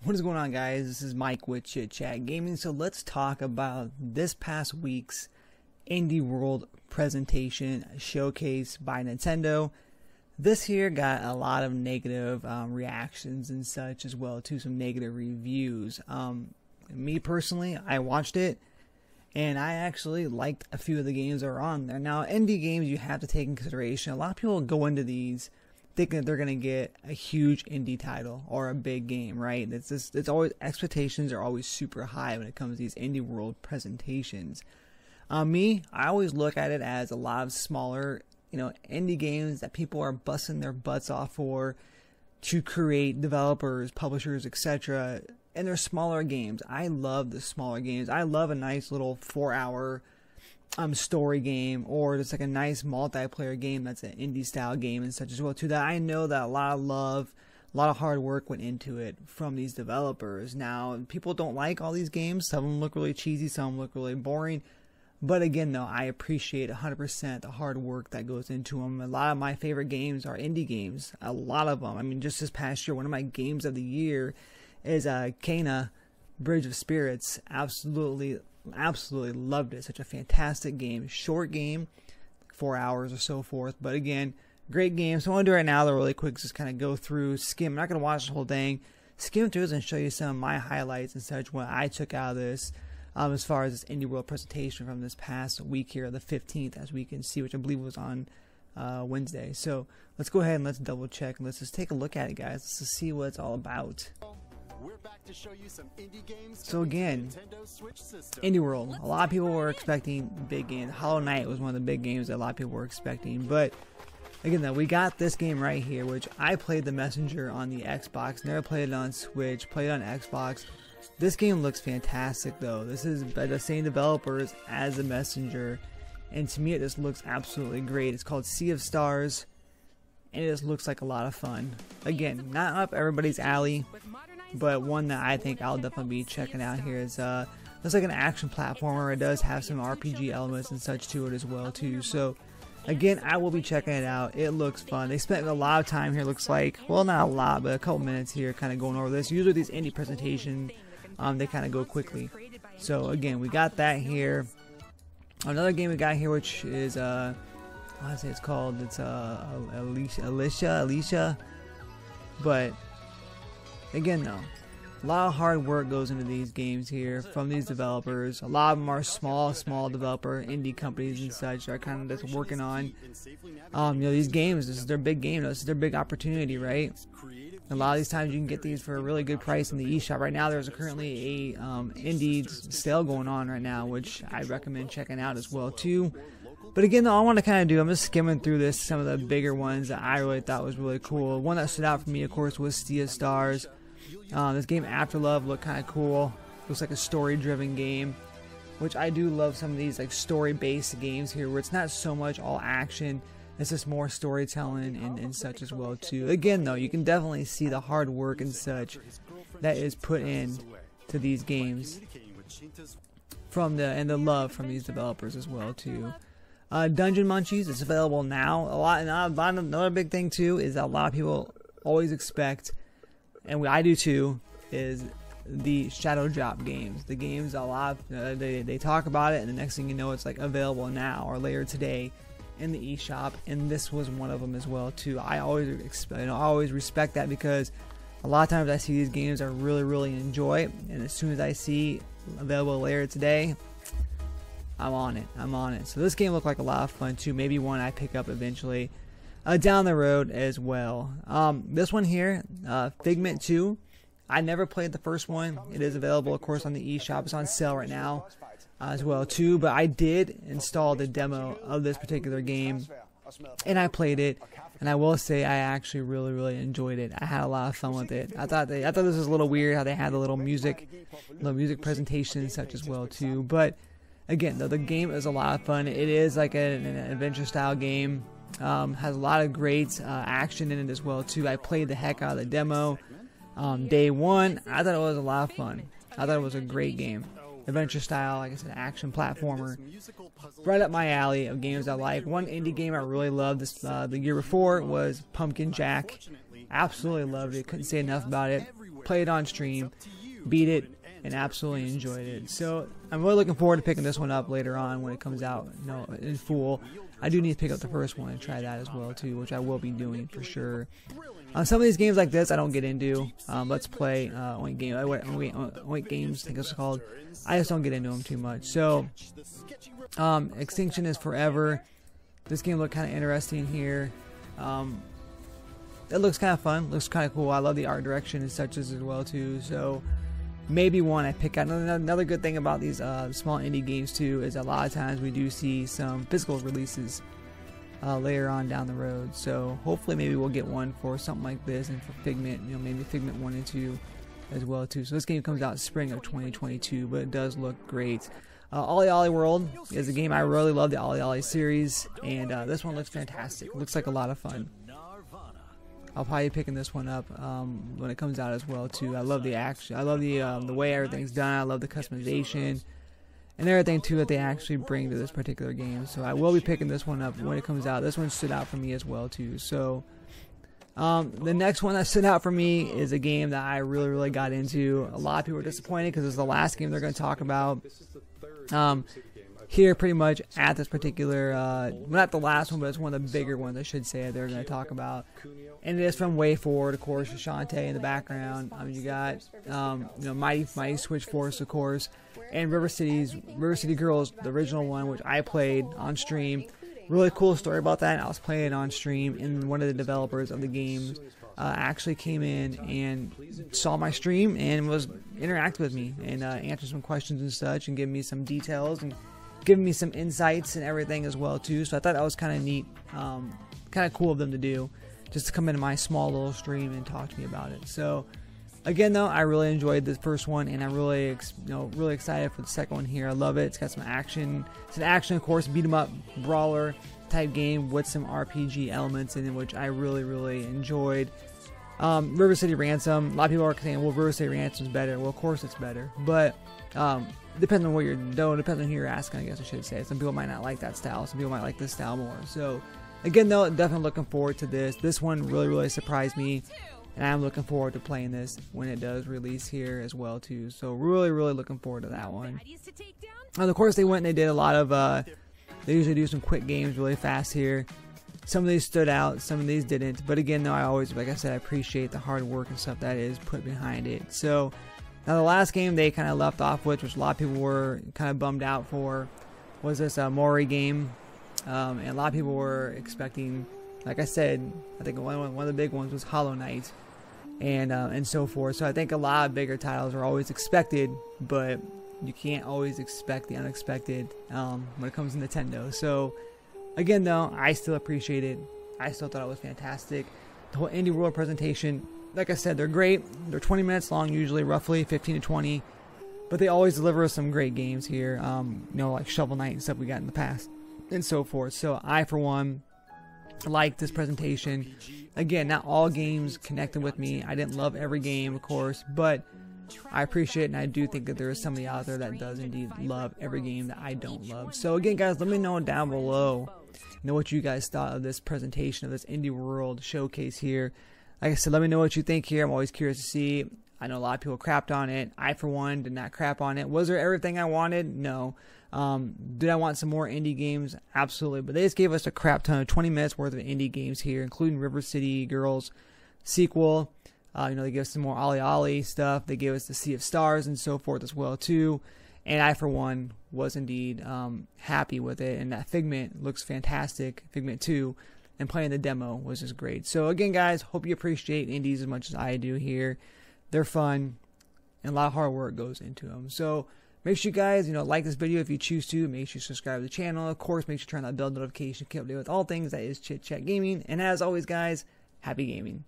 What is going on, guys? This is Mike with Chit Chat Gaming. So let's talk about this past week's Indie World presentation showcase by Nintendo. This here got a lot of negative reactions and such, as well to some negative reviews. Me personally, I watched it and I actually liked a few of the games that are on there. Now, indie games you have to take in consideration. A lot of people go into these thinking that they're going to get a huge indie title or a big game, right? It's always, expectations are always super high when it comes to these Indie World presentations. I always look at it as a lot of smaller, indie games that people are busting their butts off for to create, developers, publishers, etc. And they're smaller games. I love the smaller games. I love a nice little 4-hour story game, or just like a nice multiplayer game that's an indie style game and such as well too, that I know that a lot of love, a lot of hard work went into it from these developers. Now, people don't like all these games. Some of them look really cheesy, some of them look really boring, but again though, I appreciate 100% the hard work that goes into them. A lot of my favorite games are indie games, a lot of them. I mean, just this past year, one of my games of the year is Kena Bridge of Spirits. Absolutely loved it. Such a fantastic game. Short game, 4 hours or so forth, but again, great game. So I want to do right now, really quick, just kind of go through, skim. I'm not going to watch the whole thing. Skim through this and show you some of my highlights and such, what I took out of this, as far as this Indie World presentation from this past week here, the 15th, as we can see, which I believe was on Wednesday. So let's go ahead and let's double check and let's just take a look at it, guys. Let's just see what it's all about. We're back to show you some indie games. So again, Indie World, a lot of people were expecting big games. Hollow Knight was one of the big games that a lot of people were expecting, but again though, we got this game right here, which I played The Messenger on the Xbox, never played it on Switch, played it on Xbox. This game looks fantastic though. This is by the same developers as The Messenger, and to me it just looks absolutely great. It's called Sea of Stars, and it just looks like a lot of fun. Again, not up everybody's alley, but one that I think I'll definitely be checking out here is looks like an action platformer. It does have some RPG elements and such to it as well too. So again, I will be checking it out. It looks fun. They spent a lot of time here, looks like, well, not a lot, but a couple minutes here kind of going over this. Usually these indie presentations, they kind of go quickly. So again, we got that here. Another game we got here, which is what did I say it's called? It's Alicia, but again though, a lot of hard work goes into these games here from these developers. A lot of them are small developer indie companies and such that are kind of just working on these games. This is their big game. This is their big opportunity, right? A lot of these times you can get these for a really good price in the eShop. Right now there's currently a indie sale going on right now, which I recommend checking out as well too. But again though, I want to kind of do, I'm just skimming through this, some of the bigger ones that I really thought was really cool. One that stood out for me, of course, was Sea of Stars. This game After Love looked kind of cool. Looks like a story-driven game, which I do love some of these like story-based games here, where it's not so much all action. It's just more storytelling and such as well too. Again though, you can definitely see the hard work and such that is put in to these games from the love from these developers as well too. Dungeon Munchies is available now. Another big thing too is that a lot of people always expect, and I do too, is the Shadow Drop games. The games a lot they talk about it, and the next thing you know, it's like available now or later today in the eShop, and this was one of them as well too. I always respect that, because a lot of times I see these games I really enjoy, and as soon as I see available later today, I'm on it. So this game looked like a lot of fun too. Maybe one I pick up eventually down the road as well. This one here, Figment 2. I never played the first one. It is available, of course, on the eShop. It's on sale right now as well too. But I did install the demo of this particular game, and I played it. And I will say I actually really enjoyed it. I had a lot of fun with it. I thought this was a little weird how they had the little music presentation and such as well too. But again, though, the game is a lot of fun. It is like an adventure style game. Has a lot of great action in it as well too. I played the heck out of the demo day one. I thought it was a lot of fun. I thought it was a great game. Adventure style, like I said, action platformer. Right up my alley of games I like. One indie game I really loved this the year before was Pumpkin Jack. Absolutely loved it. Couldn't say enough about it. played it on stream, beat it, and absolutely enjoyed it. So I'm really looking forward to picking this one up later on when it comes out, you know, in full. I do need to pick up the first one and try that as well too, which I will be doing for sure. Some of these games like this I don't get into. Let's play Oink Games, I think it's called. I just don't get into them too much. So Extinction is Forever. This game looked kind of interesting here. It looks kind of fun, looks kind of cool. I love the art direction and such as well too. So maybe one I pick out. Another good thing about these small indie games too is a lot of times we do see some physical releases later on down the road. So hopefully maybe we'll get one for something like this, and for Figment, you know, maybe Figment 1 and 2 as well too. So this game comes out spring of 2022, but it does look great. Ollie Ollie World is a game I really love, the Ollie Ollie series, and this one looks fantastic. It looks like a lot of fun. I'll probably be picking this one up when it comes out as well too. I love the action. I love the way everything's done. I love the customization and everything too that they actually bring to this particular game. So I will be picking this one up when it comes out. This one stood out for me as well too. So the next one that stood out for me is a game that I really got into. A lot of people were disappointed because it's the last game they're going to talk about here pretty much at this particular, not the last one, but it's one of the bigger ones I should say they're going to talk about. And it is from Way Forward, of course, Shantae in the background. You got you know, Mighty Switch Force, of course, and River City Girls, the original one, which I played on stream. Really cool story about that. I was playing it on stream, and one of the developers of the games actually came in and saw my stream and was interacting with me and answered some questions and such, and giving me some details and giving me some insights and everything as well too. So I thought that was kind of neat, kind of cool of them to do, just to come into my small little stream and talk to me about it. So again though, I really enjoyed this first one, and I'm really really excited for the second one here. I love it. It's got some action. It's an action, of course, beat 'em up brawler type game with some RPG elements in it, which I really enjoyed. River City Ransom, a lot of people are saying, well, River City Ransom is better. Well, of course it's better, but depends on what you're doing, depends on who you're asking, I guess I should say. Some people might not like that style, some people might like this style more. So again though, definitely looking forward to this. This one really surprised me, and I'm looking forward to playing this when it does release here as well too. So really looking forward to that one. And of course they went and they did a lot of they usually do some quick games really fast here. Some of these stood out, some of these didn't, but again though, I always, like I said, I appreciate the hard work and stuff that is put behind it. So now the last game they kind of left off with, which a lot of people were kind of bummed out for, was this Mori game, and a lot of people were expecting, like I said, I think one of the big ones was Hollow Knight, and so forth. So I think a lot of bigger titles are always expected, but you can't always expect the unexpected when it comes to Nintendo. So again though, I still appreciate it. I still thought it was fantastic. The whole Indie World presentation, like I said, they're great. They're 20 minutes long usually, roughly 15 to 20, but they always deliver some great games here. You know, like Shovel Knight and stuff we got in the past and so forth. So I, for one, like this presentation. Again, not all games connected with me. I didn't love every game, of course, but I appreciate it, and I do think that there is somebody out there that does indeed love every game that I don't love. So again guys, let me know down below, you know, what you guys thought of this presentation, of this Indie World showcase here. Like I said, let me know what you think here. I'm always curious to see. I know a lot of people crapped on it. I, for one, did not crap on it. Was there everything I wanted? No. Did I want some more indie games? Absolutely. But they just gave us a crap ton of 20 minutes worth of indie games here, including River City Girls sequel. You know, they gave us some more Ollie Ollie stuff. They gave us the Sea of Stars and so forth as well too. And I, for one, was indeed happy with it. And that Figment looks fantastic. Figment 2. And playing the demo was just great. So again guys, hope you appreciate indies as much as I do here. They're fun, and a lot of hard work goes into them. So make sure you guys, you know, like this video if you choose to. Make sure you subscribe to the channel. Of course, make sure you turn on that bell notification to keep updated with all things that is Chit Chat Gaming. And as always guys, happy gaming.